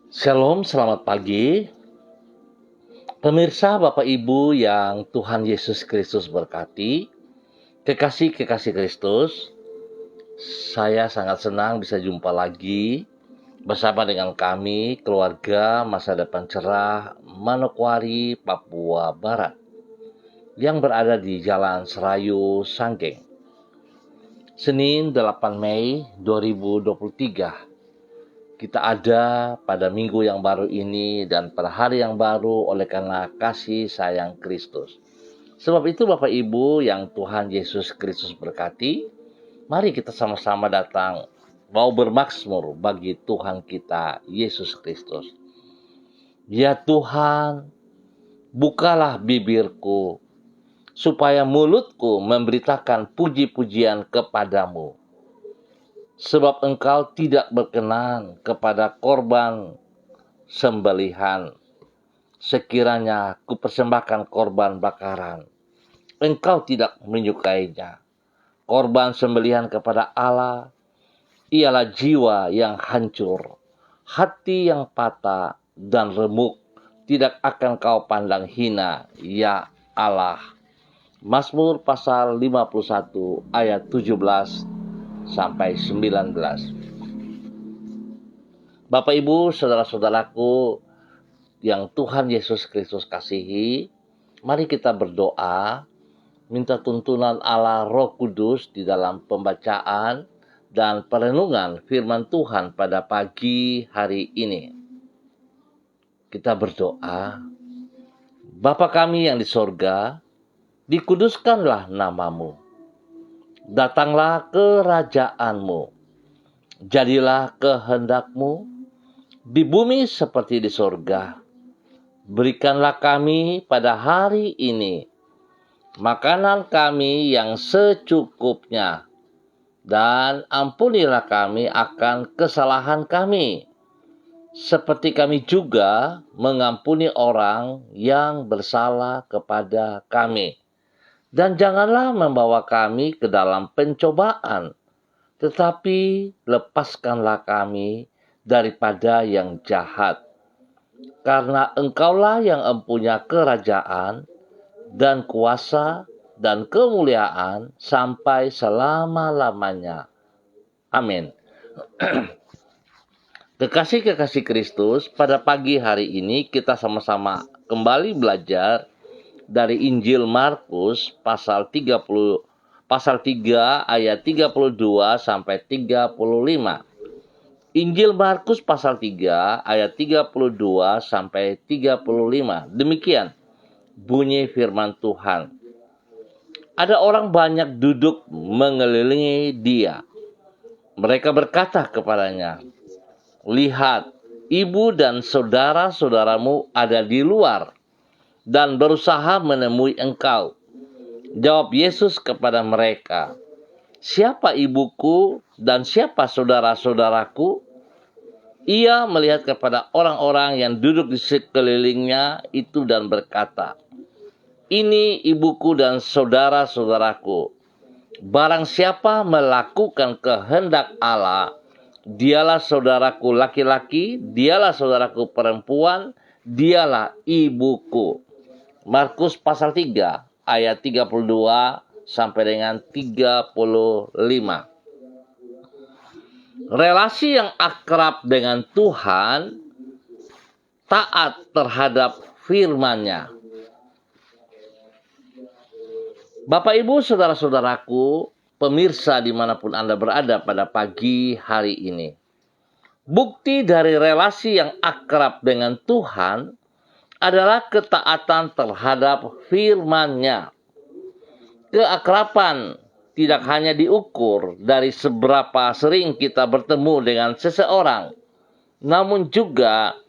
Shalom, selamat pagi. Pemirsa, Bapak Ibu yang Tuhan Yesus Kristus berkati, kekasih-kekasih Kristus, saya sangat senang bisa jumpa lagi bersama dengan kami, keluarga Masa Depan Cerah, Manokwari, Papua Barat, yang berada di Jalan Serayu, Sanggeng. Senin 8 Mei 2023. Kita ada pada minggu yang baru ini dan pada hari yang baru oleh karena kasih sayang Kristus. Sebab itu Bapak Ibu yang Tuhan Yesus Kristus berkati, mari kita sama-sama datang mau bermaksmur bagi Tuhan kita Yesus Kristus. Ya Tuhan, bukalah bibirku supaya mulutku memberitakan puji-pujian kepadamu. Sebab engkau tidak berkenan kepada korban sembelihan. Sekiranya kupersembahkan korban bakaran, engkau tidak menyukainya. Korban sembelihan kepada Allah ialah jiwa yang hancur, hati yang patah dan remuk, tidak akan kau pandang hina, ya Allah. Mazmur pasal 51 ayat 17 sampai 19. Bapak Ibu, saudara-saudaraku yang Tuhan Yesus Kristus kasihi, mari kita berdoa, minta tuntunan Allah Roh Kudus di dalam pembacaan dan perenungan firman Tuhan pada pagi hari ini. Kita berdoa, Bapa kami yang di sorga, dikuduskanlah namamu. Datanglah kerajaanmu, jadilah kehendakmu di bumi seperti di sorga. Berikanlah kami pada hari ini makanan kami yang secukupnya, dan ampunilah kami akan kesalahan kami, seperti kami juga mengampuni orang yang bersalah kepada kami. Dan janganlah membawa kami ke dalam pencobaan, tetapi lepaskanlah kami daripada yang jahat. Karena engkaulah yang empunya kerajaan dan kuasa dan kemuliaan sampai selama-lamanya. Amin. Kekasih-kekasih Kristus, pada pagi hari ini kita sama-sama kembali belajar dari Injil Markus pasal 3 ayat 32 sampai 35. Injil Markus pasal 3 ayat 32 sampai 35. Demikian bunyi firman Tuhan. Ada orang banyak duduk mengelilingi dia. Mereka berkata kepadanya, "Lihat, ibu dan saudara-saudaramu ada di luar dan berusaha menemui engkau." Jawab Yesus kepada mereka, "Siapa ibuku dan siapa saudara-saudaraku?" Ia melihat kepada orang-orang yang duduk di sekelilingnya itu dan berkata, "Ini ibuku dan saudara-saudaraku. Barang siapa melakukan kehendak Allah, dialah saudaraku laki-laki, dialah saudaraku perempuan, dialah ibuku." Markus pasal 3 ayat 32 sampai dengan 35. Relasi yang akrab dengan Tuhan, taat terhadap firman-Nya. Bapak Ibu saudara-saudaraku, pemirsa dimanapun Anda berada pada pagi hari ini. Bukti dari relasi yang akrab dengan Tuhan adalah ketaatan terhadap firman-Nya. Keakraban tidak hanya diukur dari seberapa sering kita bertemu dengan seseorang, namun juga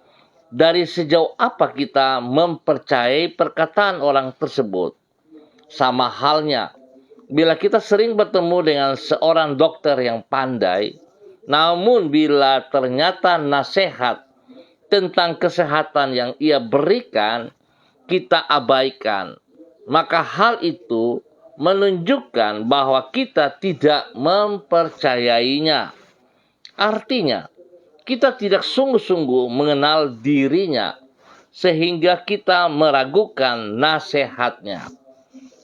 dari sejauh apa kita mempercayai perkataan orang tersebut. Sama halnya, bila kita sering bertemu dengan seorang dokter yang pandai, namun bila ternyata nasihat tentang kesehatan yang ia berikan kita abaikan, maka hal itu menunjukkan bahwa kita tidak mempercayainya. Artinya, kita tidak sungguh-sungguh mengenal dirinya, sehingga kita meragukan nasihatnya.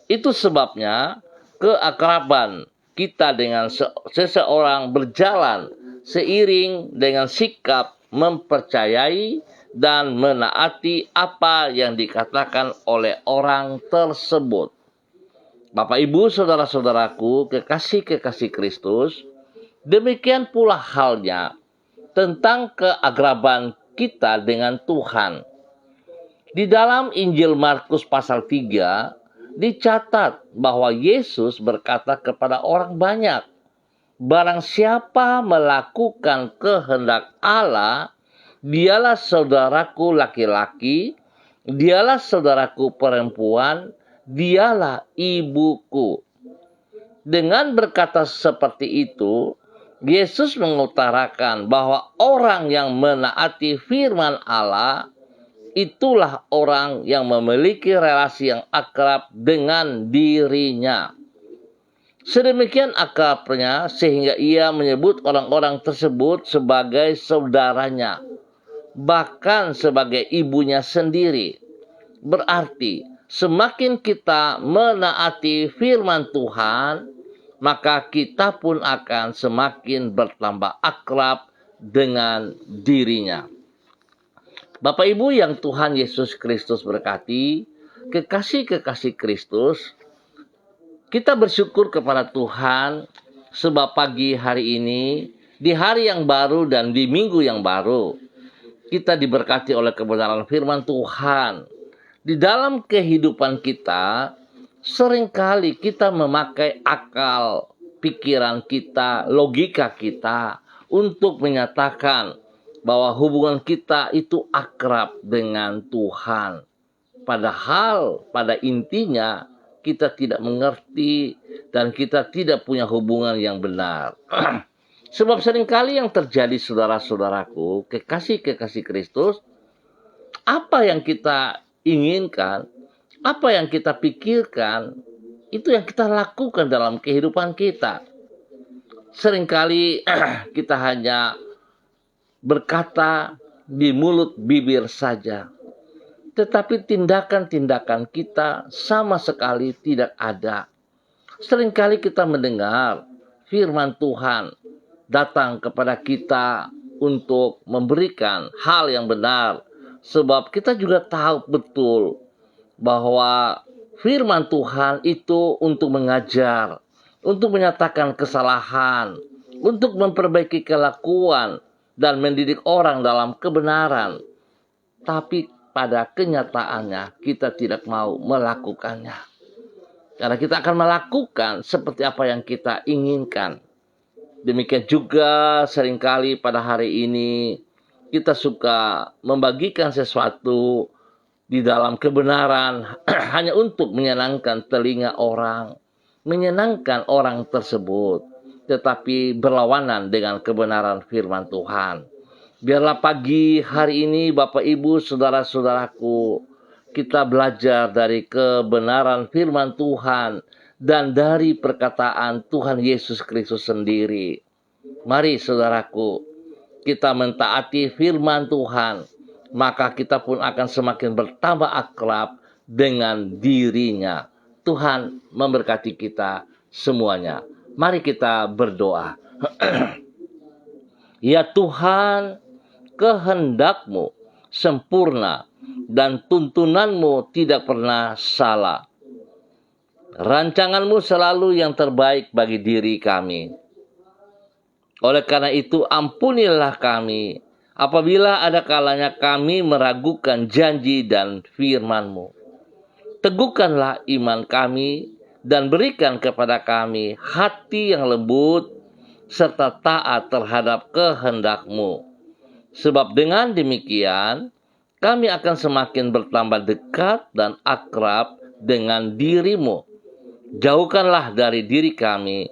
Itu sebabnya keakraban kita dengan seseorang berjalan seiring dengan sikap mempercayai dan menaati apa yang dikatakan oleh orang tersebut. Bapak, Ibu, saudara-saudaraku, kekasih-kekasih Kristus, demikian pula halnya tentang keakraban kita dengan Tuhan. Di dalam Injil Markus pasal 3, dicatat bahwa Yesus berkata kepada orang banyak, "Barang siapa melakukan kehendak Allah, dialah saudaraku laki-laki, dialah saudaraku perempuan, dialah ibuku." Dengan berkata seperti itu, Yesus mengutarakan bahwa orang yang menaati firman Allah, itulah orang yang memiliki relasi yang akrab dengan dirinya. Sedemikian akrabnya sehingga ia menyebut orang-orang tersebut sebagai saudaranya, bahkan sebagai ibunya sendiri. Berarti semakin kita menaati firman Tuhan, maka kita pun akan semakin bertambah akrab dengan dirinya. Bapak Ibu yang Tuhan Yesus Kristus berkati, kekasih-kekasih Kristus, kita bersyukur kepada Tuhan sebab pagi hari ini, di hari yang baru dan di minggu yang baru, kita diberkati oleh kebenaran firman Tuhan. Di dalam kehidupan kita, seringkali kita memakai akal, pikiran kita, logika kita untuk menyatakan bahwa hubungan kita itu akrab dengan Tuhan. Padahal pada intinya kita tidak mengerti dan kita tidak punya hubungan yang benar. Sebab seringkali yang terjadi, saudara-saudaraku, kekasih-kekasih Kristus, apa yang kita inginkan, apa yang kita pikirkan, itu yang kita lakukan dalam kehidupan kita. Seringkali kita hanya berkata di mulut bibir saja, tetapi tindakan-tindakan kita sama sekali tidak ada. Seringkali kita mendengar firman Tuhan datang kepada kita untuk memberikan hal yang benar, sebab kita juga tahu betul bahwa firman Tuhan itu untuk mengajar, untuk menyatakan kesalahan, untuk memperbaiki kelakuan, dan mendidik orang dalam kebenaran. Tapi pada kenyataannya kita tidak mau melakukannya. Karena kita akan melakukan seperti apa yang kita inginkan. Demikian juga seringkali pada hari ini kita suka membagikan sesuatu di dalam kebenaran hanya untuk menyenangkan telinga orang, menyenangkan orang tersebut, tetapi berlawanan dengan kebenaran firman Tuhan. Biarlah pagi hari ini Bapak Ibu saudara-saudaraku, kita belajar dari kebenaran firman Tuhan dan dari perkataan Tuhan Yesus Kristus sendiri. Mari saudaraku, kita mentaati firman Tuhan, maka kita pun akan semakin bertambah akrab dengan dirinya. Tuhan memberkati kita semuanya. Mari kita berdoa. Ya Tuhan, kehendak-Mu sempurna dan tuntunan-Mu tidak pernah salah. Rancangan-Mu selalu yang terbaik bagi diri kami. Oleh karena itu, ampunilah kami apabila ada kalanya kami meragukan janji dan firman-Mu. Teguhkanlah iman kami dan berikan kepada kami hati yang lembut serta taat terhadap kehendak-Mu. Sebab dengan demikian, kami akan semakin bertambah dekat dan akrab dengan diri-Mu. Jauhkanlah dari diri kami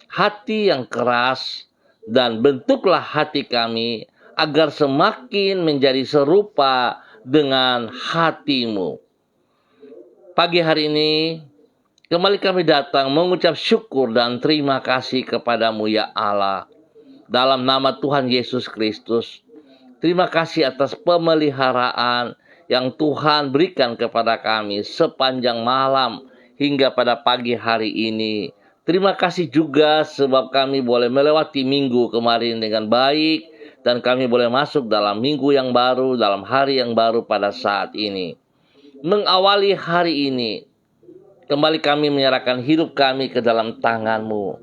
hati yang keras dan bentuklah hati kami agar semakin menjadi serupa dengan hati-Mu. Pagi hari ini, kembali kami datang mengucap syukur dan terima kasih kepada-Mu ya Allah. dalam nama Tuhan Yesus Kristus. Terima kasih atas pemeliharaan yang Tuhan berikan kepada kami sepanjang malam hingga pada pagi hari ini. Terima kasih juga sebab kami boleh melewati minggu kemarin dengan baik, dan kami boleh masuk dalam minggu yang baru, dalam hari yang baru pada saat ini. Mengawali hari ini, kembali kami menyerahkan hidup kami ke dalam tangan-Mu.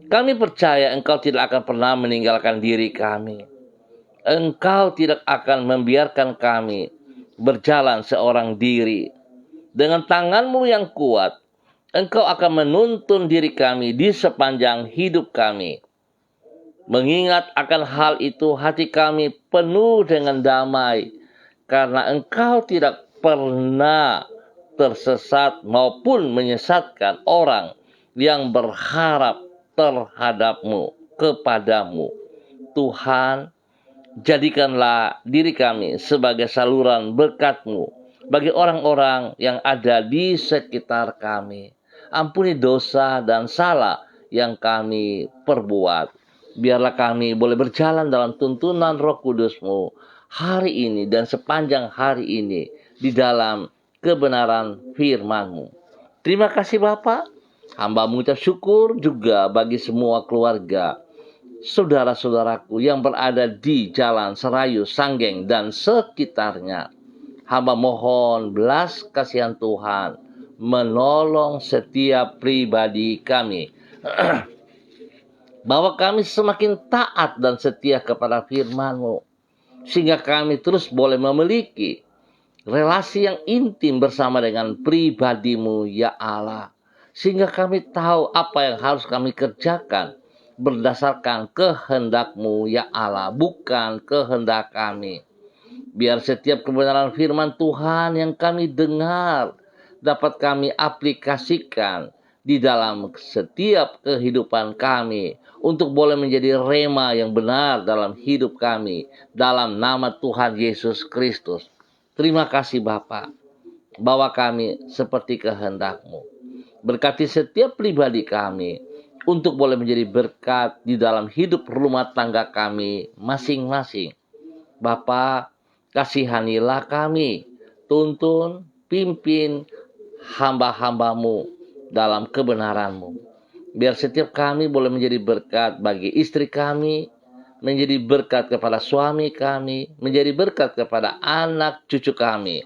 Kami percaya Engkau tidak akan pernah meninggalkan diri kami. Engkau tidak akan membiarkan kami berjalan seorang diri. Dengan tangan-Mu yang kuat, Engkau akan menuntun diri kami di sepanjang hidup kami. Mengingat akan hal itu, hati kami penuh dengan damai, karena Engkau tidak pernah tersesat maupun menyesatkan orang yang berharap terhadap-Mu, kepadamu. Tuhan, jadikanlah diri kami sebagai saluran berkat-Mu bagi orang-orang yang ada di sekitar kami. Ampuni dosa dan salah yang kami perbuat. Biarlah kami boleh berjalan dalam tuntunan Roh Kudus-Mu hari ini dan sepanjang hari ini di dalam kebenaran firman-Mu. Terima kasih Bapa. Hamba mengucap syukur juga bagi semua keluarga, saudara-saudaraku yang berada di Jalan Serayu, Sanggeng, dan sekitarnya. Hamba mohon belas kasihan Tuhan menolong setiap pribadi kami. Bahwa kami semakin taat dan setia kepada firman-Mu, sehingga kami terus boleh memiliki relasi yang intim bersama dengan pribadi-Mu, ya Allah. Sehingga kami tahu apa yang harus kami kerjakan berdasarkan kehendak-Mu, ya Allah, bukan kehendak kami. Biar setiap kebenaran firman Tuhan yang kami dengar dapat kami aplikasikan di dalam setiap kehidupan kami untuk boleh menjadi rema yang benar dalam hidup kami, dalam nama Tuhan Yesus Kristus. Terima kasih Bapa, bawa kami seperti kehendak-Mu. Berkati setiap pribadi kami untuk boleh menjadi berkat di dalam hidup rumah tangga kami masing-masing. Bapa, kasihanilah kami, tuntun, pimpin hamba-hamba-Mu dalam kebenaran-Mu. Biar setiap kami boleh menjadi berkat bagi istri kami, menjadi berkat kepada suami kami, menjadi berkat kepada anak cucu kami.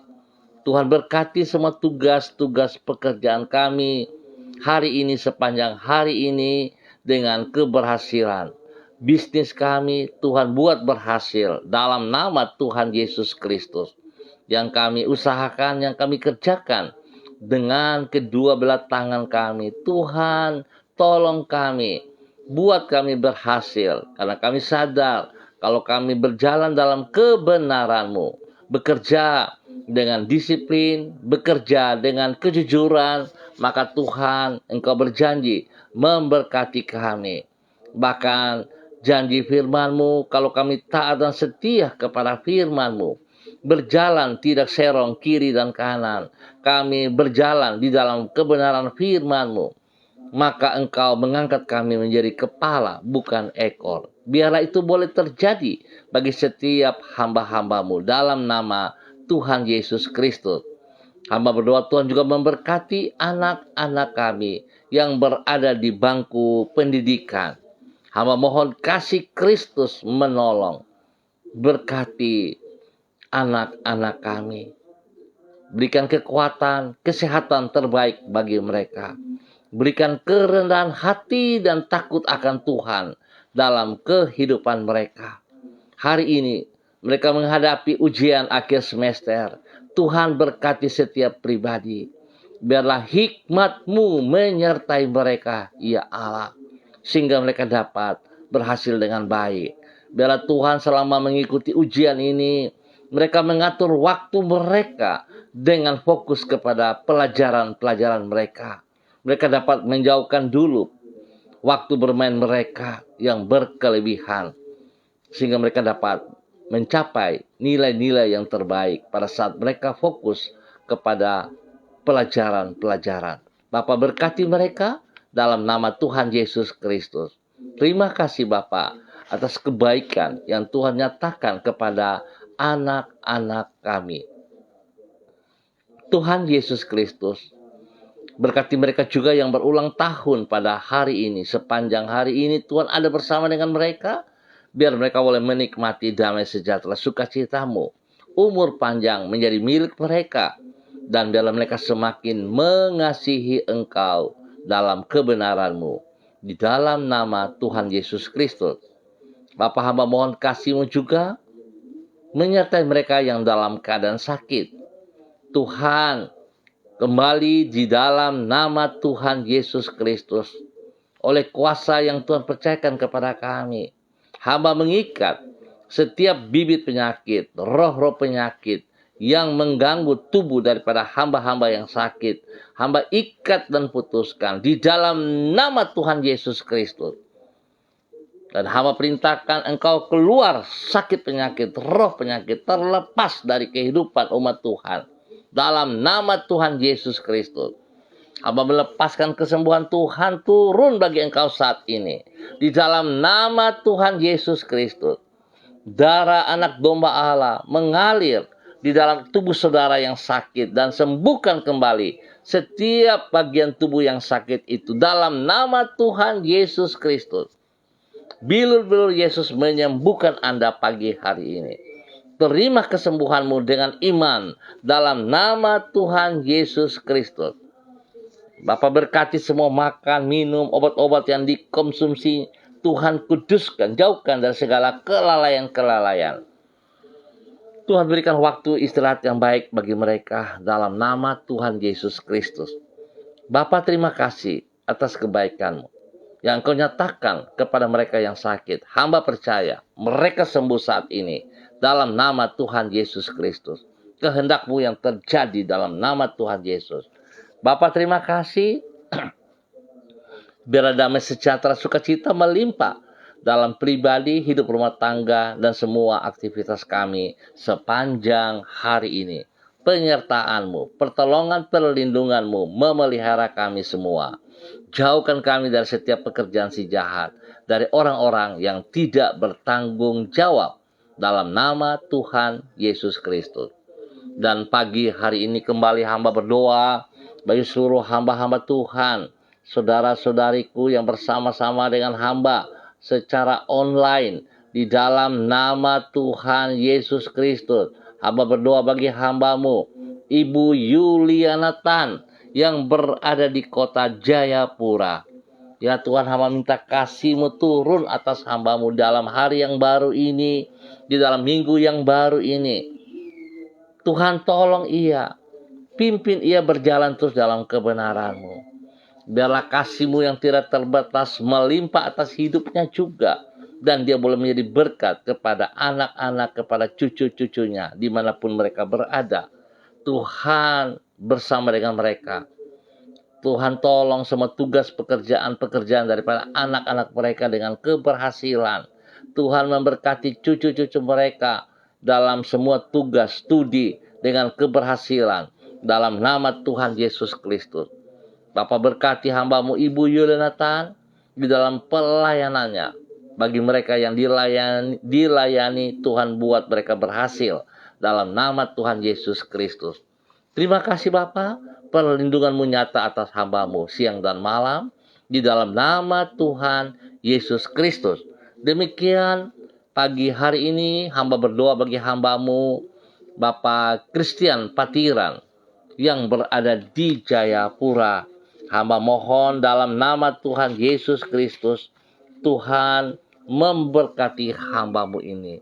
Tuhan berkati semua tugas-tugas pekerjaan kami hari ini, sepanjang hari ini dengan keberhasilan. Bisnis kami Tuhan buat berhasil dalam nama Tuhan Yesus Kristus. Yang kami usahakan, yang kami kerjakan dengan kedua belah tangan kami, Tuhan tolong kami, buat kami berhasil. Karena kami sadar kalau kami berjalan dalam kebenaran-Mu, bekerja dengan disiplin, bekerja dengan kejujuran, maka Tuhan Engkau berjanji memberkati kami. Bahkan janji firman-Mu, kalau kami taat dan setia kepada firman-Mu, berjalan tidak serong kiri dan kanan, kami berjalan di dalam kebenaran firman-Mu, maka Engkau mengangkat kami menjadi kepala, bukan ekor. Biarlah itu boleh terjadi bagi setiap hamba-hamba-Mu dalam nama Tuhan Yesus Kristus. Hamba berdoa Tuhan juga memberkati anak-anak kami yang berada di bangku pendidikan. Hamba mohon kasih Kristus menolong. Berkati anak-anak kami. Berikan kekuatan, kesehatan terbaik bagi mereka. Berikan kerendahan hati dan takut akan Tuhan dalam kehidupan mereka. Hari ini mereka menghadapi ujian akhir semester. Tuhan berkati setiap pribadi. Biarlah hikmat-Mu menyertai mereka, ya Allah, sehingga mereka dapat berhasil dengan baik. Biarlah Tuhan selama mengikuti ujian ini, mereka mengatur waktu mereka dengan fokus kepada pelajaran-pelajaran mereka. Mereka dapat menjauhkan dulu waktu bermain mereka yang berkelebihan, sehingga mereka dapat mencapai nilai-nilai yang terbaik pada saat mereka fokus kepada pelajaran-pelajaran. Bapa berkati mereka dalam nama Tuhan Yesus Kristus. Terima kasih Bapa. atas kebaikan yang Tuhan nyatakan kepada anak-anak kami. Tuhan Yesus Kristus, berkati mereka juga yang berulang tahun pada hari ini. Sepanjang hari ini Tuhan ada bersama dengan mereka. Biar mereka boleh menikmati damai sejahtera sukacitamu. Umur panjang menjadi milik mereka. Dan biarlah mereka semakin mengasihi Engkau dalam kebenaran-Mu. Di dalam nama Tuhan Yesus Kristus. Bapa, hamba mohon kasih-Mu juga menyertai mereka yang dalam keadaan sakit. Tuhan, kembali di dalam nama Tuhan Yesus Kristus. Oleh kuasa yang Tuhan percayakan kepada kami. Hamba mengikat setiap bibit penyakit, roh-roh penyakit yang mengganggu tubuh daripada hamba-hamba yang sakit. Hamba ikat dan putuskan di dalam nama Tuhan Yesus Kristus. Dan hamba perintahkan Engkau keluar sakit penyakit, roh penyakit terlepas dari kehidupan umat Tuhan. Dalam nama Tuhan Yesus Kristus. Hamba melepaskan kesembuhan Tuhan turun bagi engkau saat ini. Di dalam nama Tuhan Yesus Kristus. Darah anak domba Allah mengalir di dalam tubuh saudara yang sakit. Dan sembuhkan kembali setiap bagian tubuh yang sakit itu. Dalam nama Tuhan Yesus Kristus. Bilur-bilur Yesus menyembuhkan Anda pagi hari ini. Terima kesembuhanmu dengan iman. Dalam nama Tuhan Yesus Kristus. Bapak berkati semua makan, minum, obat-obat yang dikonsumsi. Tuhan kuduskan, jauhkan dari segala kelalaian-kelalaian. Tuhan berikan waktu istirahat yang baik bagi mereka dalam nama Tuhan Yesus Kristus. Bapak terima kasih atas kebaikan-Mu yang Engkau nyatakan kepada mereka yang sakit. Hamba percaya mereka sembuh saat ini dalam nama Tuhan Yesus Kristus. Kehendak-Mu yang terjadi dalam nama Tuhan Yesus. Bapak terima kasih. Biar damai sejahtera sukacita melimpah dalam pribadi, hidup rumah tangga, dan semua aktivitas kami sepanjang hari ini. Penyertaan-Mu, pertolongan perlindungan-Mu memelihara kami semua. Jauhkan kami dari setiap pekerjaan si jahat, dari orang-orang yang tidak bertanggung jawab dalam nama Tuhan Yesus Kristus. Dan pagi hari ini kembali hamba berdoa bagi seluruh hamba-hamba Tuhan, saudara-saudariku yang bersama-sama dengan hamba secara online di dalam nama Tuhan Yesus Kristus. Hamba berdoa bagi hamba-Mu, Ibu Yuliana Tan yang berada di kota Jayapura. Ya Tuhan, hamba minta kasih-Mu turun atas hamba-Mu dalam hari yang baru ini, di dalam minggu yang baru ini. Tuhan tolong ia. Pimpin ia berjalan terus dalam kebenaran-Mu. Biarlah kasih-Mu yang tidak terbatas melimpah atas hidupnya juga. Dan dia boleh menjadi berkat kepada anak-anak, kepada cucu-cucunya, dimanapun mereka berada. Tuhan bersama dengan mereka. Tuhan tolong semua tugas pekerjaan-pekerjaan daripada anak-anak mereka dengan keberhasilan. Tuhan memberkati cucu-cucu mereka dalam semua tugas studi dengan keberhasilan. Dalam nama Tuhan Yesus Kristus. Bapak berkati hamba-Mu Ibu Yuliana di dalam pelayanannya. Bagi mereka yang dilayani, Tuhan buat mereka berhasil. Dalam nama Tuhan Yesus Kristus. Terima kasih Bapak. Perlindungan-Mu nyata atas hamba-Mu siang dan malam. Di dalam nama Tuhan Yesus Kristus. Demikian pagi hari ini hamba berdoa bagi hamba-Mu Bapak Christian Patiran yang berada di Jayapura. Hamba mohon dalam nama Tuhan Yesus Kristus, Tuhan memberkati hamba-Mu ini.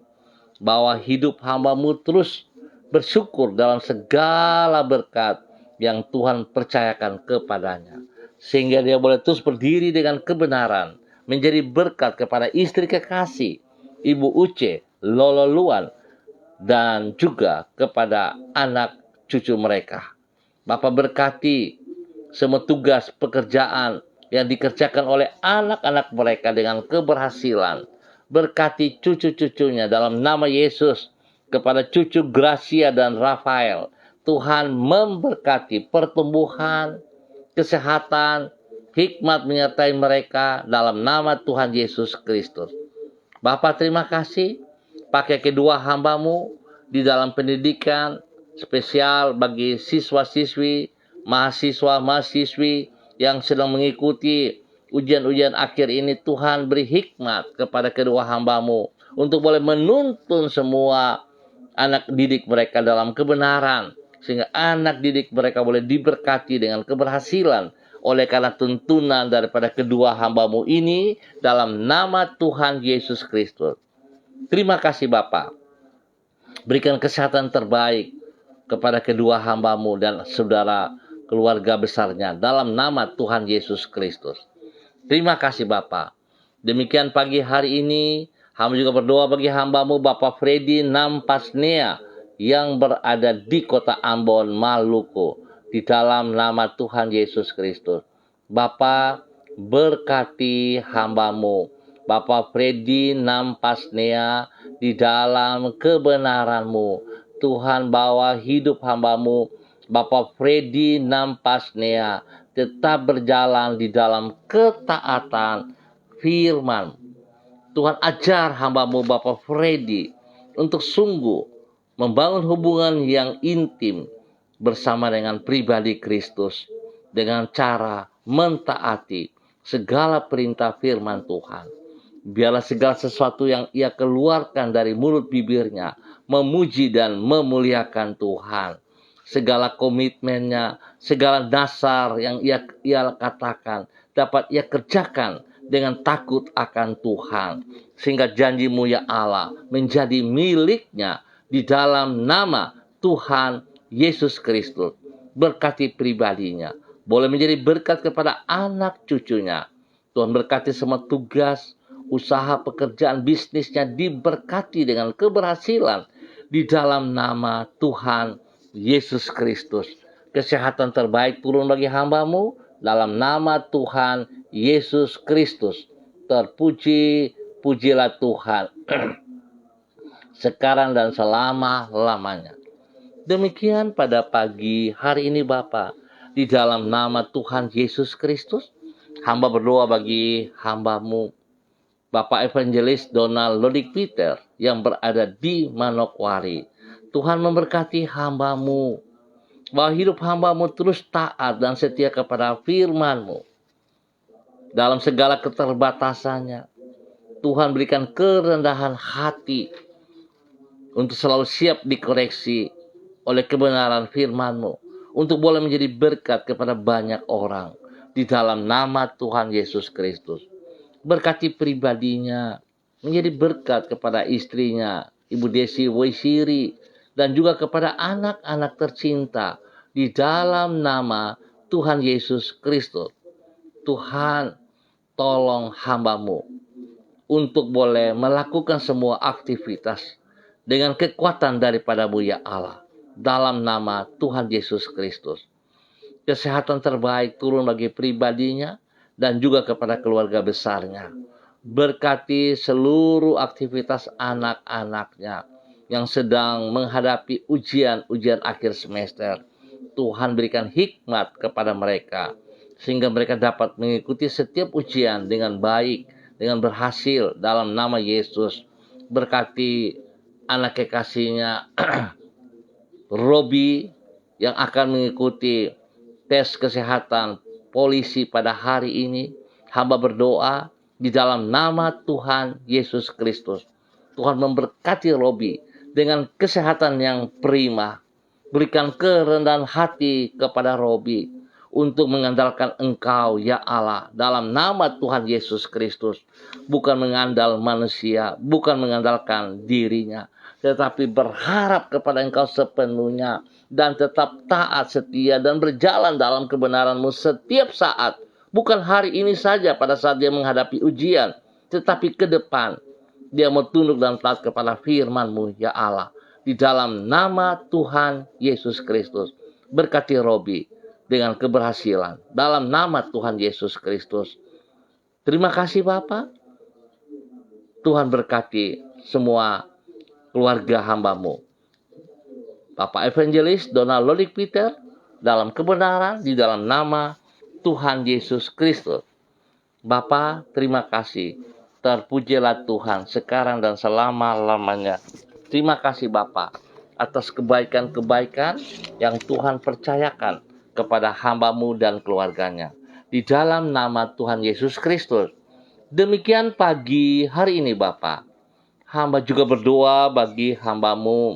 Bahwa hidup hamba-Mu terus bersyukur dalam segala berkat yang Tuhan percayakan kepadanya. Sehingga dia boleh terus berdiri dengan kebenaran, menjadi berkat kepada istri kekasih, Ibu Uce, Lolo Luan, dan juga kepada anak cucu mereka. Bapak berkati semua tugas pekerjaan yang dikerjakan oleh anak-anak mereka dengan keberhasilan. Berkati cucu-cucunya dalam nama Yesus. Kepada cucu Gracia dan Rafael. Tuhan memberkati pertumbuhan, kesehatan, hikmat menyertai mereka dalam nama Tuhan Yesus Kristus. Bapak terima kasih, pakai kedua hamba-Mu di dalam pendidikan spesial bagi siswa-siswi, mahasiswa-mahasiswi yang sedang mengikuti ujian-ujian akhir ini. Tuhan beri hikmat kepada kedua hamba-Mu untuk boleh menuntun semua anak didik mereka dalam kebenaran, sehingga anak didik mereka boleh diberkati dengan keberhasilan oleh karena tuntunan daripada kedua hamba-Mu ini, dalam nama Tuhan Yesus Kristus. Terima kasih Bapa. Berikan kesehatan terbaik kepada kedua hamba-Mu dan saudara keluarga besarnya dalam nama Tuhan Yesus Kristus. Terima kasih Bapa. Demikian pagi hari ini, hamba juga berdoa bagi hamba-Mu Bapak Freddy Nampasnea yang berada di kota Ambon, Maluku, di dalam nama Tuhan Yesus Kristus. Bapa, berkati hamba-Mu Bapak Freddy Nampasnea di dalam kebenaran-Mu. Tuhan, bawa hidup hamba-Mu Bapak Freddy Nampasnea tetap berjalan di dalam ketaatan firman. Tuhan, ajar hamba-Mu Bapak Freddy untuk sungguh membangun hubungan yang intim bersama dengan pribadi Kristus dengan cara mentaati segala perintah firman Tuhan. Biarlah segala sesuatu yang ia keluarkan dari mulut bibirnya memuji dan memuliakan Tuhan. Segala komitmennya, segala dasar yang ia katakan dapat ia kerjakan dengan takut akan Tuhan. Sehingga janji-Mu ya Allah menjadi miliknya di dalam nama Tuhan Yesus Kristus. Berkati pribadinya, boleh menjadi berkat kepada anak cucunya. Tuhan berkati semua tugas, usaha, pekerjaan, bisnisnya diberkati dengan keberhasilan di dalam nama Tuhan Yesus Kristus. Kesehatan terbaik turun bagi hamba-Mu dalam nama Tuhan Yesus Kristus. Terpuji, pujilah Tuhan sekarang dan selama-lamanya. Demikian pada pagi hari ini Bapa, di dalam nama Tuhan Yesus Kristus, hamba berdoa bagi hamba-Mu Bapak Evangelis Donald Lodik Peter yang berada di Manokwari. Tuhan memberkati hamba-Mu, bahwa hidup hamba-Mu terus taat dan setia kepada firman-Mu. Dalam segala keterbatasannya, Tuhan berikan kerendahan hati untuk selalu siap dikoreksi oleh kebenaran firman-Mu, untuk boleh menjadi berkat kepada banyak orang di dalam nama Tuhan Yesus Kristus. Berkati pribadinya, menjadi berkat kepada istrinya, Ibu Desi Waisiri, dan juga kepada anak-anak tercinta di dalam nama Tuhan Yesus Kristus. Tuhan, tolong hamba-Mu untuk boleh melakukan semua aktivitas dengan kekuatan daripada-Mu ya Allah, dalam nama Tuhan Yesus Kristus. Kesehatan terbaik turun bagi pribadinya dan juga kepada keluarga besarnya. Berkati seluruh aktivitas anak-anaknya yang sedang menghadapi ujian-ujian akhir semester. Tuhan berikan hikmat kepada mereka, sehingga mereka dapat mengikuti setiap ujian dengan baik, dengan berhasil dalam nama Yesus. Berkati anak kekasihnya Robi yang akan mengikuti tes kesehatan polisi pada hari ini. Hamba berdoa di dalam nama Tuhan Yesus Kristus. Tuhan memberkati Robi dengan kesehatan yang prima. Berikan kerendahan hati kepada Robi untuk mengandalkan Engkau ya Allah dalam nama Tuhan Yesus Kristus. Bukan mengandal manusia, bukan mengandalkan dirinya, tetapi berharap kepada Engkau sepenuhnya dan tetap taat, setia, dan berjalan dalam kebenaran-Mu setiap saat. Bukan hari ini saja pada saat dia menghadapi ujian, tetapi ke depan dia mau tunduk dan taat kepada firman-Mu ya Allah. Di dalam nama Tuhan Yesus Kristus. Berkati Robi dengan keberhasilan dalam nama Tuhan Yesus Kristus. Terima kasih Bapa. Tuhan berkati semua keluarga hamba-Mu Bapak Evangelis Donald Lodik Peter dalam kebenaran di dalam nama Tuhan Yesus Kristus. Bapa, terima kasih. Terpujilah Tuhan sekarang dan selama-lamanya. Terima kasih Bapa atas kebaikan-kebaikan yang Tuhan percayakan kepada hamba-Mu dan keluarganya. Di dalam nama Tuhan Yesus Kristus. Demikian pagi hari ini Bapa. Hamba juga berdoa bagi hamba-Mu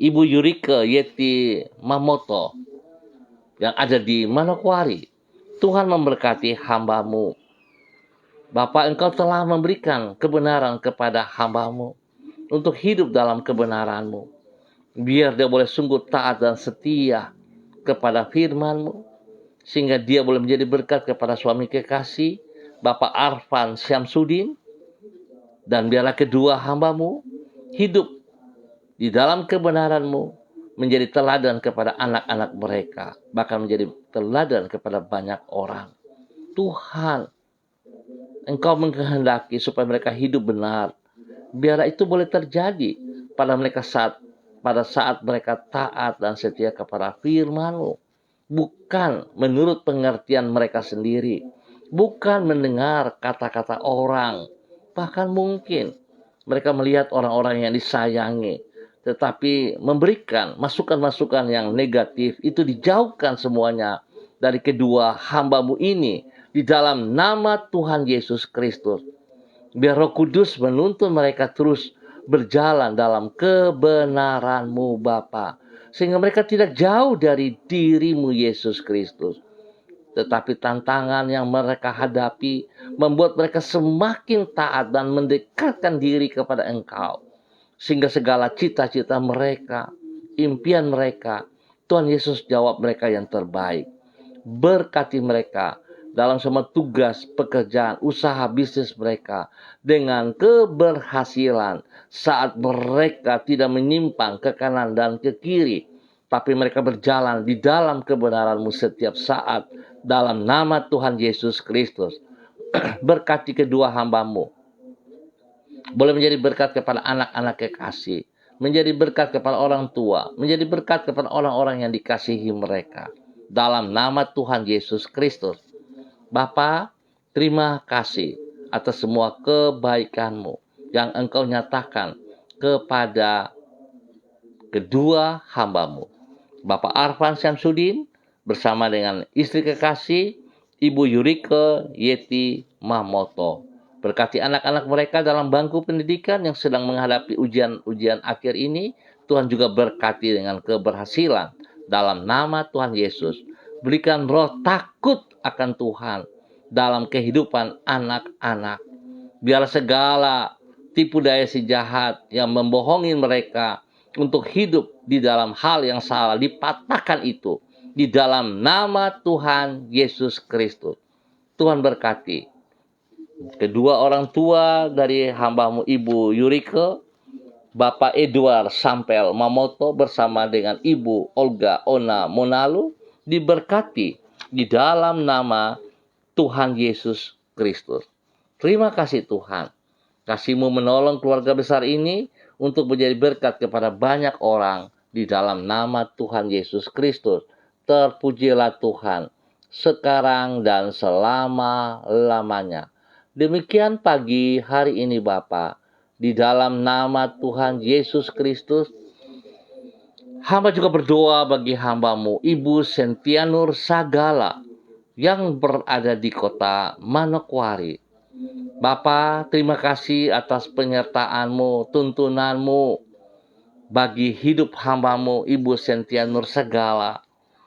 Ibu Yurike Yeti Mamoto yang ada di Manokwari. Tuhan memberkati hamba-Mu. Bapa, Engkau telah memberikan kebenaran kepada hamba-Mu untuk hidup dalam kebenaran-Mu. Biar dia boleh sungguh taat dan setia kepada firman-Mu, sehingga dia boleh menjadi berkat kepada suami kekasih, Bapak Arfan Syamsuddin, dan biarlah kedua hamba-Mu hidup di dalam kebenaran-Mu, menjadi teladan kepada anak-anak mereka, bahkan menjadi teladan kepada banyak orang. Tuhan, Engkau menghendaki supaya mereka hidup benar. Biarlah itu boleh terjadi pada saat mereka taat dan setia kepada firman-Mu. Bukan menurut pengertian mereka sendiri. Bukan mendengar kata-kata orang. Bahkan mungkin mereka melihat orang-orang yang disayangi. Tetapi memberikan masukan-masukan yang negatif itu dijauhkan semuanya dari kedua hamba-Mu ini. Di dalam nama Tuhan Yesus Kristus. Biar Roh Kudus menuntun mereka terus berjalan dalam kebenaran-Mu Bapa. Sehingga mereka tidak jauh dari diri-Mu Yesus Kristus. Tetapi tantangan yang mereka hadapi membuat mereka semakin taat dan mendekatkan diri kepada Engkau. Sehingga segala cita-cita mereka, impian mereka, Tuhan Yesus jawab mereka yang terbaik. Berkati mereka dalam semua tugas, pekerjaan, usaha, bisnis mereka dengan keberhasilan saat mereka tidak menyimpang ke kanan dan ke kiri, tapi mereka berjalan di dalam kebenaran-Mu setiap saat dalam nama Tuhan Yesus Kristus. Berkati kedua hamba-Mu, boleh menjadi berkat kepada anak-anak kekasih, menjadi berkat kepada orang tua, menjadi berkat kepada orang-orang yang dikasihi mereka dalam nama Tuhan Yesus Kristus. Bapa, terima kasih atas semua kebaikan-Mu yang Engkau nyatakan kepada kedua hamba-Mu. Bapak Arfan Syamsuddin bersama dengan istri kekasih, Ibu Yurike Yeti Mamoto. Berkati anak-anak mereka dalam bangku pendidikan yang sedang menghadapi ujian-ujian akhir ini. Tuhan juga berkati dengan keberhasilan dalam nama Tuhan Yesus. Berikan roh takut akan Tuhan dalam kehidupan anak-anak. Biarlah segala tipu daya si jahat yang membohongi mereka untuk hidup di dalam hal yang salah dipatahkan itu di dalam nama Tuhan Yesus Kristus. Tuhan berkati kedua orang tua dari hamba-Mu Ibu Yurike, Bapak Edward Sampel Mamoto bersama dengan Ibu Olga Ona Monalu, diberkati di dalam nama Tuhan Yesus Kristus. Terima kasih Tuhan. Kasih-Mu menolong keluarga besar ini untuk menjadi berkat kepada banyak orang di dalam nama Tuhan Yesus Kristus. Terpujilah Tuhan sekarang dan selama-lamanya. Demikian pagi hari ini Bapa, di dalam nama Tuhan Yesus Kristus, hamba juga berdoa bagi hamba-Mu Ibu Sentianur Sagala yang berada di kota Manokwari. Bapa, terima kasih atas penyertaan-Mu, tuntunan-Mu bagi hidup hamba-Mu Ibu Sentianur Sagala.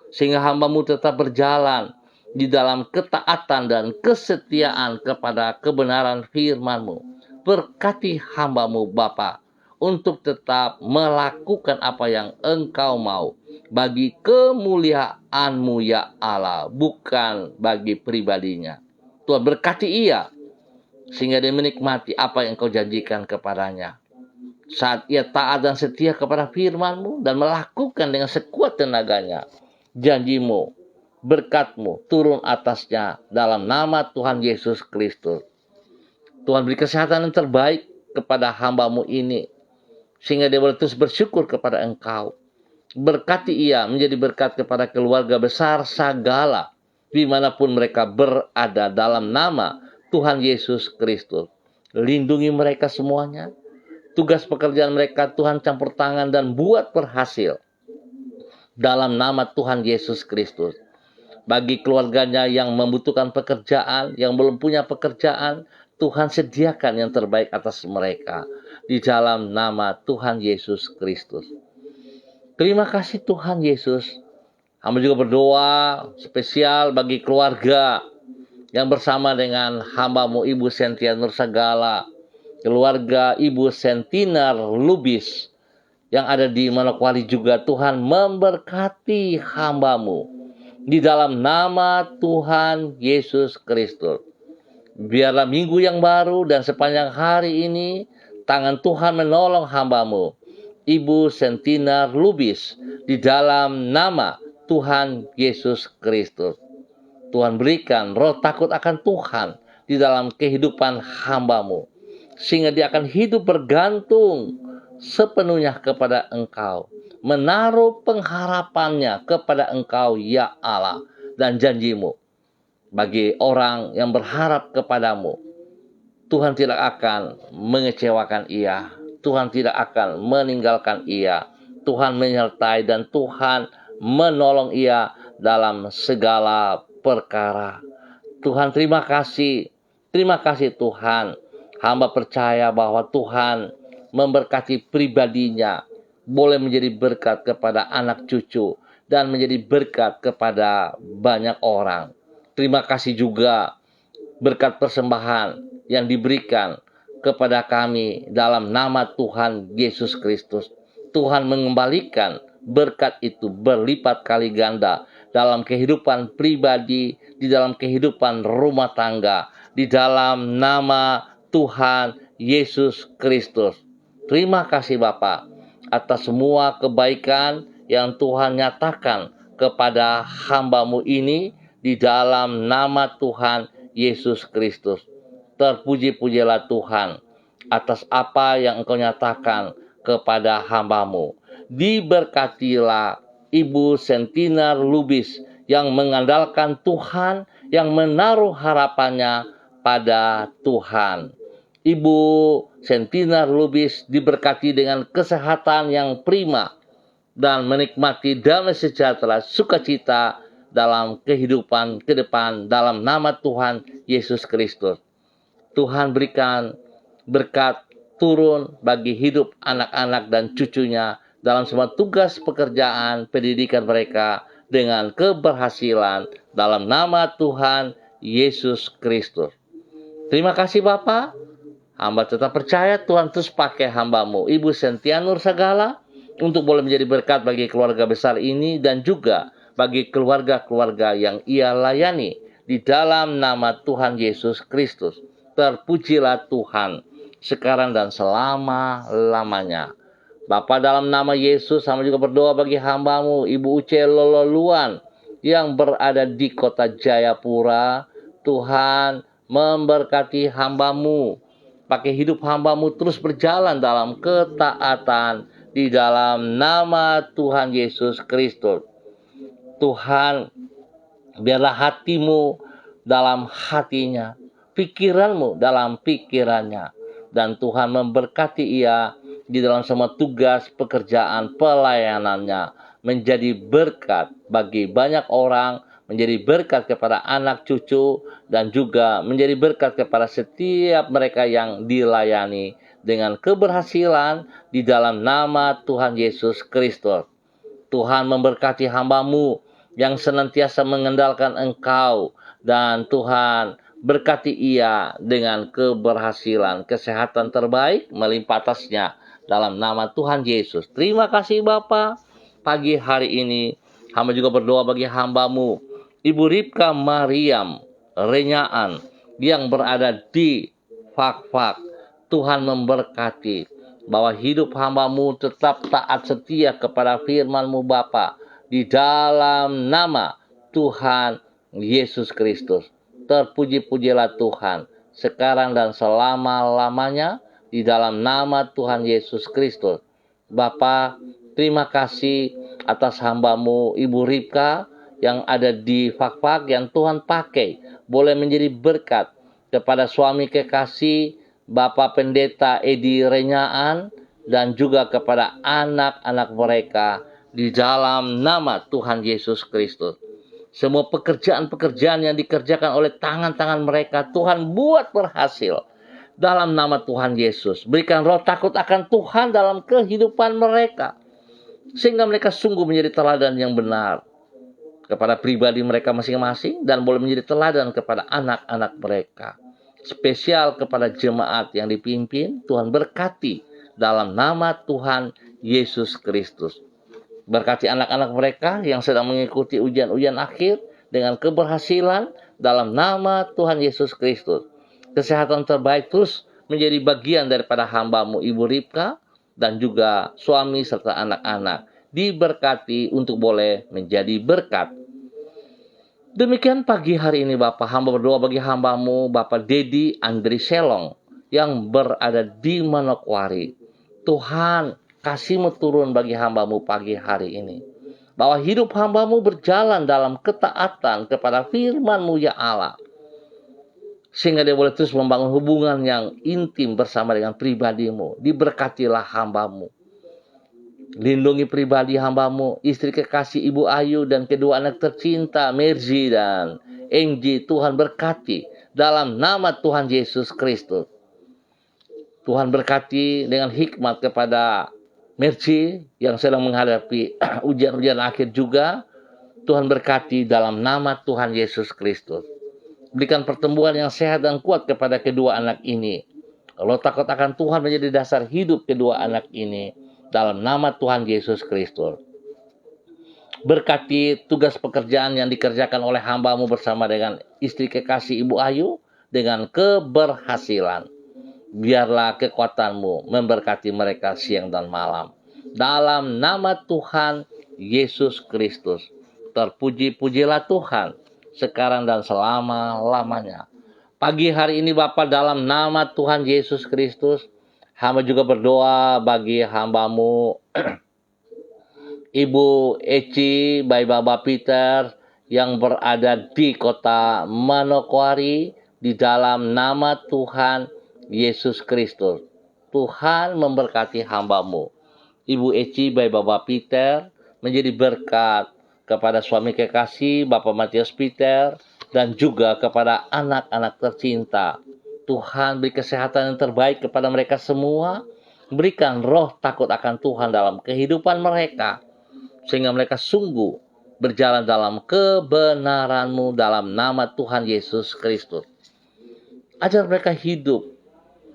Sehingga hamba-Mu tetap berjalan di dalam ketaatan dan kesetiaan kepada kebenaran firman-Mu. Berkati hamba-Mu Bapa untuk tetap melakukan apa yang Engkau mau bagi kemuliaan-Mu ya Allah, bukan bagi pribadinya. Tuhan berkati ia sehingga dia menikmati apa yang Engkau janjikan kepadanya. Saat ia taat dan setia kepada firman-Mu dan melakukan dengan sekuat tenaganya, janji-Mu, berkat-Mu turun atasnya dalam nama Tuhan Yesus Kristus. Tuhan beri kesehatan yang terbaik kepada hamba-Mu ini, sehingga dia boleh terus bersyukur kepada Engkau. Berkati ia menjadi berkat kepada keluarga besar Sagala, dimanapun mereka berada dalam nama Tuhan Yesus Kristus. Lindungi mereka semuanya. Tugas pekerjaan mereka Tuhan campur tangan dan buat berhasil. Dalam nama Tuhan Yesus Kristus. Bagi keluarganya yang membutuhkan pekerjaan, yang belum punya pekerjaan, Tuhan sediakan yang terbaik atas mereka. Di dalam nama Tuhan Yesus Kristus. Terima kasih Tuhan Yesus. Hamba juga berdoa spesial bagi keluarga yang bersama dengan hamba-Mu Ibu Sentia Nursagala, keluarga Ibu Sentinar Lubis yang ada di Manokwari juga. Tuhan memberkati hamba-Mu di dalam nama Tuhan Yesus Kristus. Biarlah minggu yang baru dan sepanjang hari ini tangan Tuhan menolong hamba-Mu Ibu Sentinar Lubis di dalam nama Tuhan Yesus Kristus. Tuhan berikan roh takut akan Tuhan di dalam kehidupan hamba-Mu, sehingga dia akan hidup bergantung sepenuhnya kepada Engkau, menaruh pengharapannya kepada Engkau ya Allah dan janji-Mu. Bagi orang yang berharap kepadamu, Tuhan tidak akan mengecewakan ia, Tuhan tidak akan meninggalkan ia, Tuhan menyertai dan Tuhan menolong ia dalam segala perkara. Tuhan terima kasih Tuhan. Hamba percaya bahwa Tuhan memberkati pribadinya, boleh menjadi berkat kepada anak cucu dan menjadi berkat kepada banyak orang. Terima kasih juga berkat persembahan yang diberikan kepada kami dalam nama Tuhan Yesus Kristus. Tuhan mengembalikan berkat itu berlipat kali ganda dalam kehidupan pribadi, di dalam kehidupan rumah tangga, di dalam nama Tuhan Yesus Kristus. Terima kasih Bapa atas semua kebaikan yang Tuhan nyatakan kepada hamba-Mu ini di dalam nama Tuhan Yesus Kristus. Terpuji-pujilah Tuhan atas apa yang Engkau nyatakan kepada hamba-Mu. Diberkatilah Ibu Sentinar Lubis yang mengandalkan Tuhan, yang menaruh harapannya pada Tuhan. Ibu Sentinar Lubis diberkati dengan kesehatan yang prima dan menikmati damai sejahtera, sukacita dalam kehidupan ke depan dalam nama Tuhan Yesus Kristus. Tuhan berikan berkat turun bagi hidup anak-anak dan cucunya dalam semua tugas pekerjaan pendidikan mereka dengan keberhasilan dalam nama Tuhan Yesus Kristus. Terima kasih Bapa. Hamba tetap percaya Tuhan terus pakai hamba-Mu Ibu Sentia Nursagala untuk boleh menjadi berkat bagi keluarga besar ini dan juga bagi keluarga-keluarga yang ia layani di dalam nama Tuhan Yesus Kristus. Terpujilah Tuhan sekarang dan selama-lamanya. Bapa, dalam nama Yesus, hamba juga berdoa bagi hamba-Mu Ibu Uce Lololuan yang berada di kota Jayapura. Tuhan memberkati hamba-Mu, pakai hidup hamba-Mu terus berjalan dalam ketaatan di dalam nama Tuhan Yesus Kristus. Tuhan, biarlah hatimu dalam hatinya, pikiranmu dalam pikirannya, dan Tuhan memberkati ia di dalam semua tugas pekerjaan pelayanannya, menjadi berkat bagi banyak orang, menjadi berkat kepada anak cucu, dan juga menjadi berkat kepada setiap mereka yang dilayani dengan keberhasilan di dalam nama Tuhan Yesus Kristus. Tuhan memberkati hamba-Mu yang senantiasa mengandalkan Engkau, dan Tuhan berkati ia dengan keberhasilan, kesehatan terbaik melimpah atasnya dalam nama Tuhan Yesus. Terima kasih Bapa. Pagi hari ini hamba juga berdoa bagi hamba-Mu Ibu Ripka Mariam Renyaan yang berada di Fak-Fak. Tuhan memberkati bahwa hidup hamba-Mu tetap taat setia kepada firman-Mu Bapa di dalam nama Tuhan Yesus Kristus. Terpuji-pujilah Tuhan sekarang dan selama-lamanya di dalam nama Tuhan Yesus Kristus. Bapa, terima kasih atas hamba-Mu Ibu Ripka yang ada di Fak-Fak yang Tuhan pakai boleh menjadi berkat kepada suami kekasih Bapak Pendeta Edi Renyaan, dan juga kepada anak-anak mereka di dalam nama Tuhan Yesus Kristus. Semua pekerjaan-pekerjaan yang dikerjakan oleh tangan-tangan mereka, Tuhan buat berhasil dalam nama Tuhan Yesus. Berikan roh takut akan Tuhan dalam kehidupan mereka, sehingga mereka sungguh menjadi teladan yang benar kepada pribadi mereka masing-masing, dan boleh menjadi teladan kepada anak-anak mereka. Spesial kepada jemaat yang dipimpin, Tuhan berkati dalam nama Tuhan Yesus Kristus. Berkati anak-anak mereka yang sedang mengikuti ujian-ujian akhir dengan keberhasilan dalam nama Tuhan Yesus Kristus. Kesehatan terbaik terus menjadi bagian daripada hamba-Mu Ibu Ripka dan juga suami serta anak-anak. Diberkati untuk boleh menjadi berkat. Demikian pagi hari ini Bapak, hamba berdoa bagi hamba-Mu Bapak Dedi Andri Selong yang berada di Manokwari. Tuhan, kasih-Mu turun bagi hamba-Mu pagi hari ini, bahwa hidup hamba-Mu berjalan dalam ketaatan kepada firman-Mu ya Allah, sehingga dia boleh terus membangun hubungan yang intim bersama dengan pribadi-Mu. Diberkatilah hamba-Mu. Lindungi pribadi hamba-Mu, istri kekasih Ibu Ayu dan kedua anak tercinta Merzi dan Engji. Tuhan berkati dalam nama Tuhan Yesus Kristus. Tuhan berkati dengan hikmat kepada Merzi yang sedang menghadapi ujian-ujian akhir juga. Tuhan berkati dalam nama Tuhan Yesus Kristus. Berikan pertumbuhan yang sehat dan kuat kepada kedua anak ini. Kalau takut akan Tuhan menjadi dasar hidup kedua anak ini, dalam nama Tuhan Yesus Kristus. Berkati tugas pekerjaan yang dikerjakan oleh hamba-Mu bersama dengan istri kekasih Ibu Ayu dengan keberhasilan. Biarlah kekuatan-Mu memberkati mereka siang dan malam. Dalam nama Tuhan Yesus Kristus. Terpuji-pujilah Tuhan sekarang dan selama-lamanya. Pagi hari ini Bapak, dalam nama Tuhan Yesus Kristus, hamba juga berdoa bagi hamba-Mu Ibu Eci by Bapak Peter yang berada di kota Manokwari, di dalam nama Tuhan Yesus Kristus. Tuhan memberkati hamba-Mu Ibu Eci by Bapak Peter menjadi berkat kepada suami kekasih Bapak Matius Peter dan juga kepada anak-anak tercinta. Tuhan beri kesehatan yang terbaik kepada mereka semua. Berikan roh takut akan Tuhan dalam kehidupan mereka, sehingga mereka sungguh berjalan dalam kebenaran-Mu dalam nama Tuhan Yesus Kristus. Ajar mereka hidup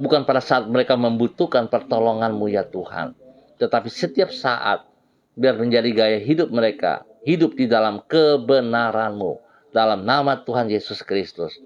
bukan pada saat mereka membutuhkan pertolongan-Mu ya Tuhan, tetapi setiap saat biar menjadi gaya hidup mereka, hidup di dalam kebenaran-Mu dalam nama Tuhan Yesus Kristus.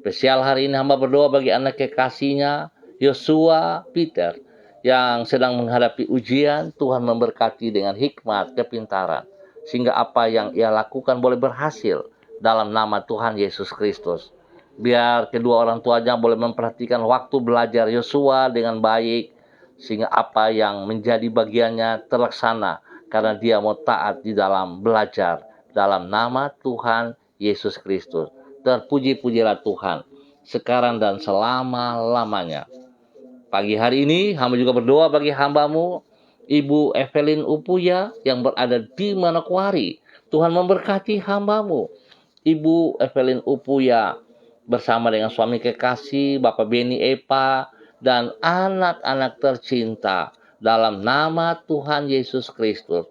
Spesial hari ini hamba berdoa bagi anak kekasihnya Yosua Peter yang sedang menghadapi ujian. Tuhan memberkati dengan hikmat, kepintaran, sehingga apa yang ia lakukan boleh berhasil dalam nama Tuhan Yesus Kristus. Biar kedua orang tuanya boleh memperhatikan waktu belajar Yosua dengan baik, sehingga apa yang menjadi bagiannya terlaksana karena dia mau taat di dalam belajar dalam nama Tuhan Yesus Kristus. Terpuji-pujilah Tuhan sekarang dan selama-lamanya. Pagi hari ini hamba juga berdoa bagi hamba-Mu Ibu Evelyn Upuya yang berada di Manokwari. Tuhan memberkati hamba-Mu Ibu Evelyn Upuya bersama dengan suami kekasih Bapak Beni Epa dan anak-anak tercinta dalam nama Tuhan Yesus Kristus.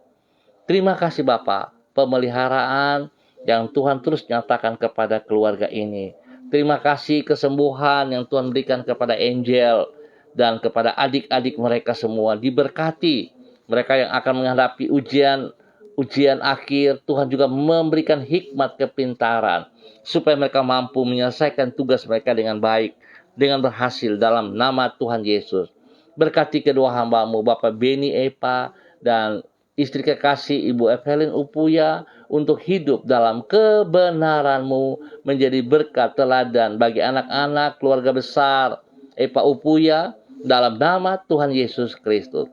Terima kasih Bapak, pemeliharaan yang Tuhan terus nyatakan kepada keluarga ini. Terima kasih kesembuhan yang Tuhan berikan kepada Angel dan kepada adik-adik mereka semua. Diberkati mereka yang akan menghadapi ujian akhir. Tuhan juga memberikan hikmat kepintaran supaya mereka mampu menyelesaikan tugas mereka dengan baik, dengan berhasil dalam nama Tuhan Yesus. Berkati kedua hamba-Mu Bapak Beni Epa dan istri kekasih Ibu Evelyn Upuya untuk hidup dalam kebenaran-Mu, menjadi berkat teladan bagi anak-anak keluarga besar Epa Upuya dalam nama Tuhan Yesus Kristus.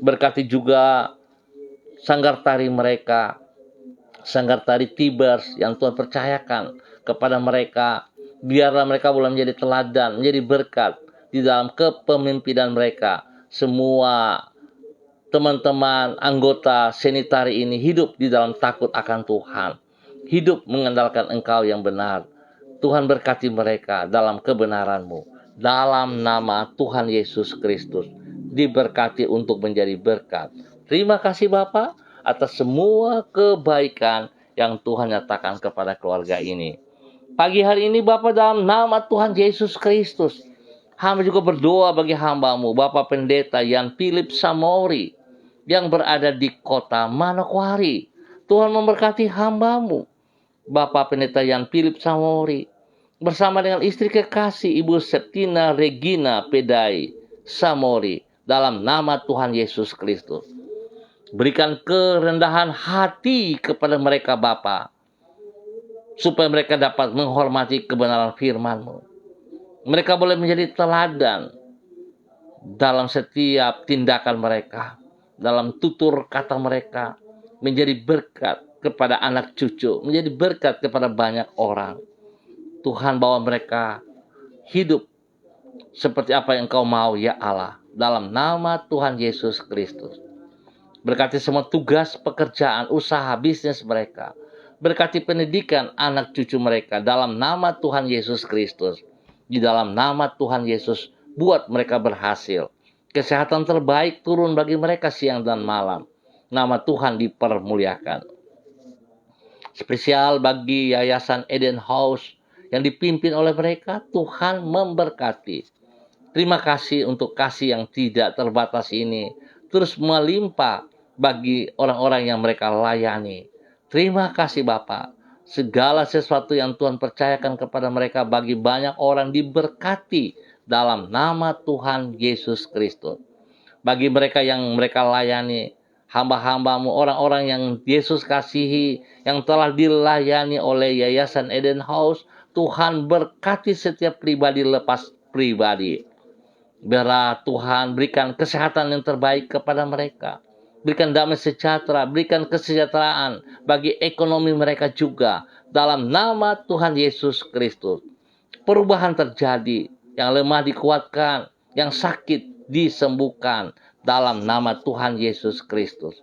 Berkati juga sanggar tari mereka, sanggar tari Tibers yang Tuhan percayakan kepada mereka Biarlah mereka boleh menjadi teladan, menjadi berkat di dalam kepemimpinan mereka. Semua teman-teman anggota senitari ini hidup di dalam takut akan Tuhan. Hidup mengandalkan Engkau yang benar. Tuhan berkati mereka dalam kebenaran-Mu. Dalam nama Tuhan Yesus Kristus. Diberkati untuk menjadi berkat. Terima kasih Bapa atas semua kebaikan yang Tuhan nyatakan kepada keluarga ini. Pagi hari ini Bapa, dalam nama Tuhan Yesus Kristus, hamba juga berdoa bagi hamba-Mu, Bapak Pendeta Yan Philip Samori, yang berada di kota Manokwari. Tuhan memberkati hamba-Mu, Bapak Pendeta Yan Philip Samori, bersama dengan istri kekasih Ibu Septina Regina Pedai Samori, dalam nama Tuhan Yesus Kristus. Berikan kerendahan hati kepada mereka Bapa, supaya mereka dapat menghormati kebenaran firman-Mu. Mereka boleh menjadi teladan dalam setiap tindakan mereka, dalam tutur kata mereka, menjadi berkat kepada anak cucu, menjadi berkat kepada banyak orang. Tuhan bawa mereka hidup seperti apa yang Engkau mau ya Allah, dalam nama Tuhan Yesus Kristus. Berkati semua tugas, pekerjaan, usaha, bisnis mereka. Berkati pendidikan anak cucu mereka dalam nama Tuhan Yesus Kristus. Di dalam nama Tuhan Yesus, buat mereka berhasil. Kesehatan terbaik turun bagi mereka siang dan malam. Nama Tuhan dipermuliakan. Spesial bagi Yayasan Eden House yang dipimpin oleh mereka, Tuhan memberkati. Terima kasih untuk kasih yang tidak terbatas ini. Terus melimpah bagi orang-orang yang mereka layani. Terima kasih Bapak. Segala sesuatu yang Tuhan percayakan kepada mereka bagi banyak orang diberkati dalam nama Tuhan Yesus Kristus. Bagi mereka yang mereka layani, hamba-hamba-Mu, orang-orang yang Yesus kasihi, yang telah dilayani oleh Yayasan Eden House, Tuhan berkati setiap pribadi lepas pribadi. Biarlah Tuhan berikan kesehatan yang terbaik kepada mereka. Berikan damai sejahtera, berikan kesejahteraan bagi ekonomi mereka juga. Dalam nama Tuhan Yesus Kristus. Perubahan terjadi, yang lemah dikuatkan, yang sakit disembuhkan. Dalam nama Tuhan Yesus Kristus.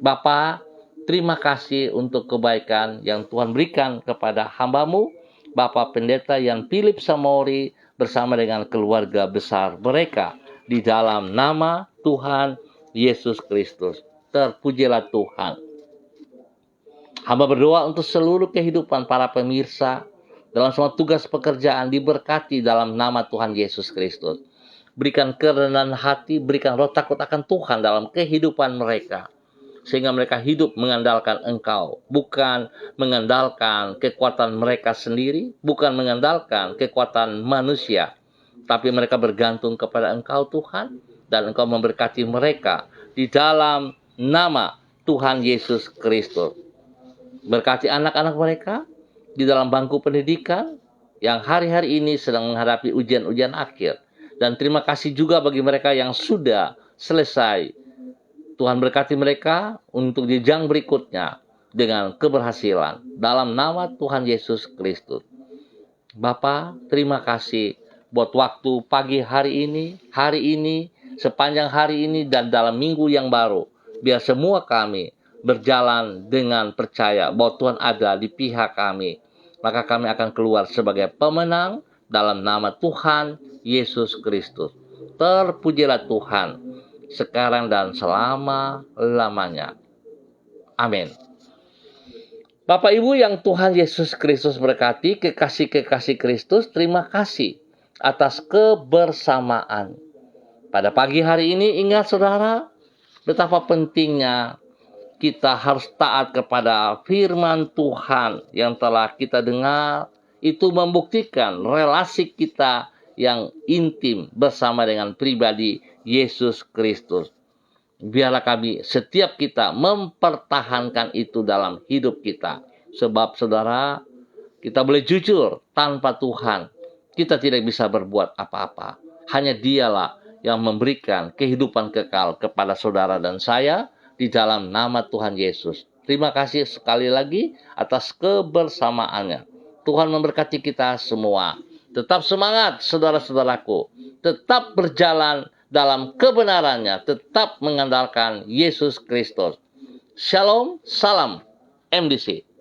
Bapa, terima kasih untuk kebaikan yang Tuhan berikan kepada hamba-Mu, Bapak Pendeta Yan Philip Samori, bersama dengan keluarga besar mereka. Di dalam nama Tuhan Yesus Kristus. Terpujilah Tuhan. Hamba berdoa untuk seluruh kehidupan para pemirsa dalam semua tugas pekerjaan diberkati dalam nama Tuhan Yesus Kristus. Berikan kerendahan hati, berikan roh takut akan Tuhan dalam kehidupan mereka. Sehingga mereka hidup mengandalkan Engkau. Bukan mengandalkan kekuatan mereka sendiri, bukan mengandalkan kekuatan manusia. Tapi mereka bergantung kepada Engkau Tuhan. Dan Engkau memberkati mereka di dalam nama Tuhan Yesus Kristus. Berkati anak-anak mereka di dalam bangku pendidikan yang hari-hari ini sedang menghadapi ujian-ujian akhir. Dan terima kasih juga bagi mereka yang sudah selesai. Tuhan berkati mereka untuk jenjang berikutnya dengan keberhasilan. Dalam nama Tuhan Yesus Kristus. Bapa, terima kasih buat waktu pagi hari ini, sepanjang hari ini, dan dalam minggu yang baru. Biar semua kami berjalan dengan percaya bahwa Tuhan ada di pihak kami. Maka kami akan keluar sebagai pemenang dalam nama Tuhan Yesus Kristus. Terpujilah Tuhan sekarang dan selama-lamanya. Amin. Bapak Ibu yang Tuhan Yesus Kristus berkati, kekasih-kekasih Kristus, terima kasih atas kebersamaan. Pada pagi hari ini ingat saudara, betapa pentingnya kita harus taat kepada firman Tuhan yang telah kita dengar. Itu membuktikan relasi kita yang intim bersama dengan pribadi Yesus Kristus. Biarlah kami setiap kita mempertahankan itu dalam hidup kita. Sebab saudara, kita boleh jujur, tanpa Tuhan kita tidak bisa berbuat apa-apa. Hanya Dialah yang memberikan kehidupan kekal kepada saudara dan saya di dalam nama Tuhan Yesus. Terima kasih sekali lagi atas kebersamaannya. Tuhan memberkati kita semua. Tetap semangat saudara-saudaraku. Tetap berjalan dalam kebenarannya. Tetap mengandalkan Yesus Kristus. Shalom, salam MDC.